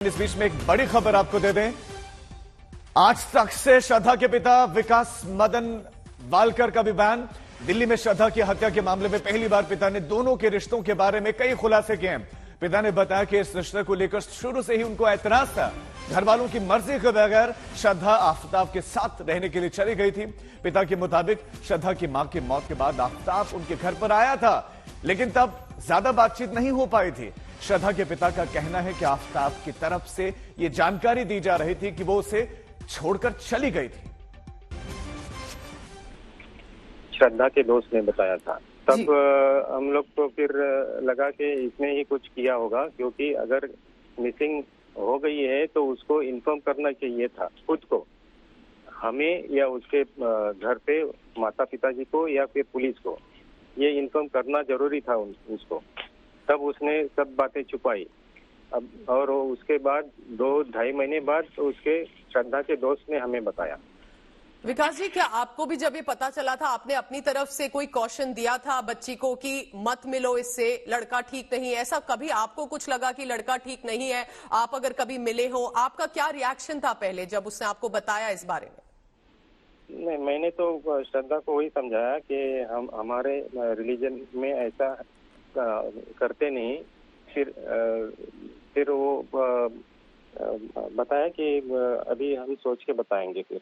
इस बीच में एक बड़ी खबर आपको दे दें। आज तक से श्रद्धा के पिता विकास मदन वालकर का भी बयान। दिल्ली में श्रद्धा की हत्या के मामले में पहली बार पिता ने दोनों के रिश्तों के बारे में कई खुलासे किए हैं। पिता ने बताया कि इस रिश्ते को लेकर शुरू से ही उनको ऐतराज था। घर वालों की मर्जी के बगैर श्रद्धा आफ्ताब के साथ रहने के लिए चली गई थी। पिता के मुताबिक श्रद्धा की मां की मौत के बाद आफ्ताब उनके घर पर आया था, लेकिन तब ज्यादा बातचीत नहीं हो पाई थी। श्रद्धा के पिता का कहना है कि आफ्ताब की तरफ से यह जानकारी दी जा रही थी कि वो उसे छोड़कर चली गई थी। श्रद्धा के दोस्त ने बताया था। तब हम लोग को फिर लगा कि इसने ही कुछ किया होगा, क्योंकि अगर मिसिंग हो गई है तो उसको इन्फॉर्म करना चाहिए था खुद को, हमें या उसके घर पे माता पिताजी को या फिर पुलिस को। ये इन्फॉर्म करना जरूरी था उसको। तब उसने सब बातें छुपाई। अब और उसके बाद 2-2.5 महीने बाद तो उसके श्रद्धा के दोस्त ने हमें बताया। विकास जी, क्या आपको भी जब ये पता चला था आपने अपनी तरफ से कोई कॉशन दिया था बच्ची को कि मत मिलो इससे, लड़का ठीक नहीं है? ऐसा कभी आपको कुछ लगा कि लड़का ठीक नहीं है? आप अगर कभी मिले हो, आपका क्या रिएक्शन था पहले जब उसने आपको बताया इस बारे में? नहीं, मैंने तो श्रद्धा को वही समझाया कि हम हमारे रिलीजन में ऐसा करते नहीं। फिर वो बताया कि अभी हम सोच के बताएंगे। फिर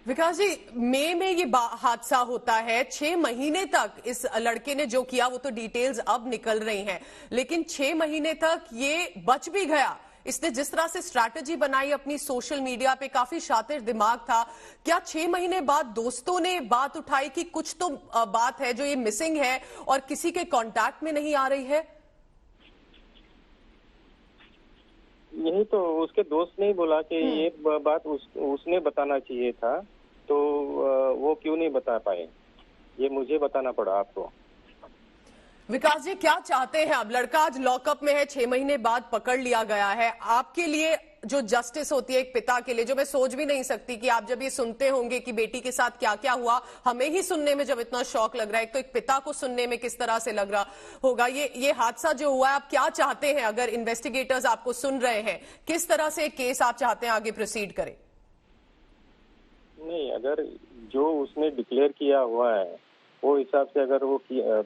विकास जी, मई में ये हादसा होता है। 6 महीने तक इस लड़के ने जो किया वो तो डिटेल्स अब निकल रही हैं, लेकिन 6 महीने तक ये बच भी गया। इसने जिस तरह से स्ट्रैटेजी बनाई अपनी सोशल मीडिया पे, काफी शातिर दिमाग था। क्या 6 महीने बाद दोस्तों ने बात उठाई कि कुछ तो बात है जो ये मिसिंग है और किसी के कांटेक्ट में नहीं आ रही है? यही तो उसके दोस्त ने ही बोला कि ये बात उसने बताना चाहिए था, तो वो क्यों नहीं बता पाए, ये मुझे बताना पड़ा आपको। विकास जी, क्या चाहते हैं अब? लड़का आज लॉकअप में है, 6 महीने बाद पकड़ लिया गया है। आपके लिए जो जस्टिस होती है एक पिता के लिए, जो मैं सोच भी नहीं सकती कि आप जब ये सुनते होंगे कि बेटी के साथ क्या क्या हुआ, हमें ही सुनने में जब इतना शौक लग रहा है, तो एक पिता को सुनने में किस तरह से लग रहा होगा। ये हादसा जो हुआ है, आप क्या चाहते हैं? अगर इन्वेस्टिगेटर्स आपको सुन रहे हैं, किस तरह से केस आप चाहते हैं आगे प्रोसीड करें? नहीं, अगर जो उसने डिक्लेयर किया हुआ है वो हिसाब से अगर वो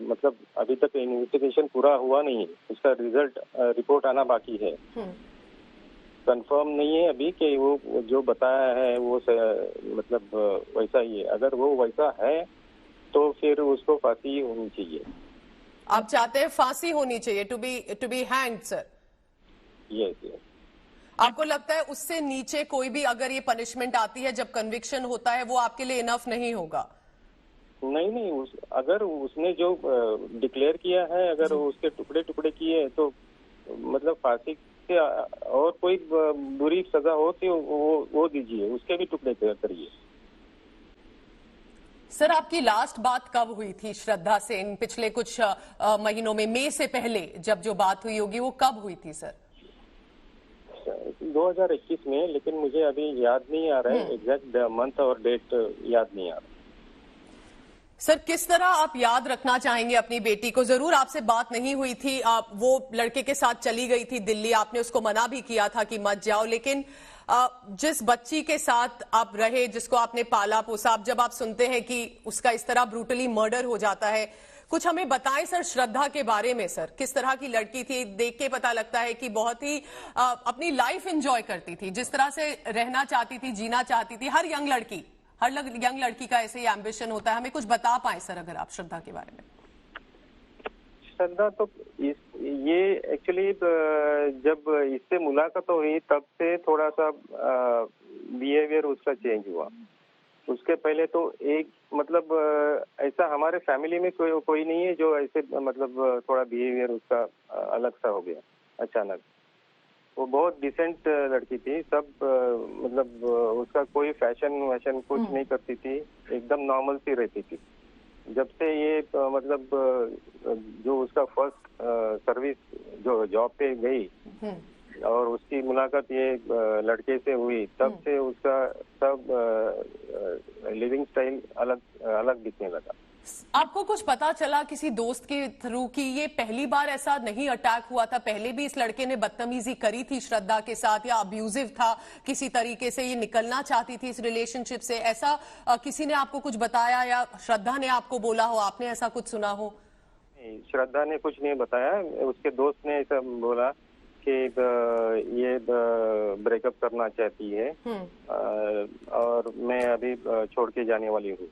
मतलब अभी तक इन्वेस्टिगेशन पूरा हुआ नहीं, उसका रिजल्ट रिपोर्ट आना बाकी है। कंफर्म नहीं है अभी कि वो जो बताया है वो मतलब वैसा ही है। अगर वो वैसा है तो फिर उसको फांसी होनी चाहिए। आप चाहते हैं फांसी होनी चाहिए, to be hanged, sir? Yes. आपको लगता है उससे नीचे कोई भी अगर ये पनिशमेंट आती है जब कन्विक्शन होता है, वो आपके लिए इनफ नहीं होगा? नहीं, अगर उसने जो डिक्लेयर किया है, अगर उसके टुकड़े टुकड़े किए तो मतलब फांसी से और कोई बुरी सजा हो तो वो दीजिए, उसके भी टुकड़े करिए। सर, आपकी लास्ट बात कब हुई थी श्रद्धा से इन पिछले कुछ महीनों में? मई से पहले जब जो बात हुई होगी वो कब हुई थी सर? 2021 में, लेकिन मुझे अभी याद नहीं आ रहा है एग्जैक्ट मंथ और डेट याद नहीं आ रहा। सर, किस तरह आप याद रखना चाहेंगे अपनी बेटी को? जरूर आपसे बात नहीं हुई थी, वो लड़के के साथ चली गई थी दिल्ली, आपने उसको मना भी किया था कि मत जाओ, लेकिन जिस बच्ची के साथ आप रहे, जिसको आपने पाला पोसा, जब आप सुनते हैं कि उसका इस तरह ब्रूटली मर्डर हो जाता है, कुछ हमें बताएं सर श्रद्धा के बारे में। सर, किस तरह की लड़की थी? देख के पता लगता है कि बहुत ही अपनी लाइफ एंजॉय करती थी, जिस तरह से रहना चाहती थी, जीना चाहती थी। हर यंग लड़की का ऐसे ही एम्बिशन होता है। हमें कुछ बता पाए सर अगर आप श्रद्धा के बारे में। श्रद्धा तो ये एक्चुअली जब इससे मुलाकात हुई तब से थोड़ा सा बिहेवियर उसका चेंज हुआ। उसके पहले तो एक मतलब ऐसा हमारे फैमिली में कोई नहीं है जो ऐसे मतलब थोड़ा बिहेवियर उसका अलग सा हो गया अचानक। वो बहुत डिसेंट लड़की थी, सब मतलब उसका कोई फैशन वैशन कुछ नहीं करती थी, एकदम नॉर्मल सी रहती थी। जब से ये मतलब जो उसका फर्स्ट सर्विस जो जॉब पे गई और उसकी मुलाकात ये लड़के से हुई, तब से उसका सब लिविंग स्टाइल अलग दिखने लगा। आपको कुछ पता चला किसी दोस्त के थ्रू कि ये पहली बार ऐसा नहीं अटैक हुआ था, पहले भी इस लड़के ने बदतमीजी करी थी श्रद्धा के साथ, या अब्यूजिव था किसी तरीके से, ये निकलना चाहती थी इस रिलेशनशिप से, ऐसा किसी ने आपको कुछ बताया या श्रद्धा ने आपको बोला हो, आपने ऐसा कुछ सुना हो? नहीं, श्रद्धा ने कुछ नहीं बताया, उसके दोस्त ने ऐसा बोला कि ये ब्रेकअप करना चाहती है और मैं अभी छोड़ के जाने वाली हूँ।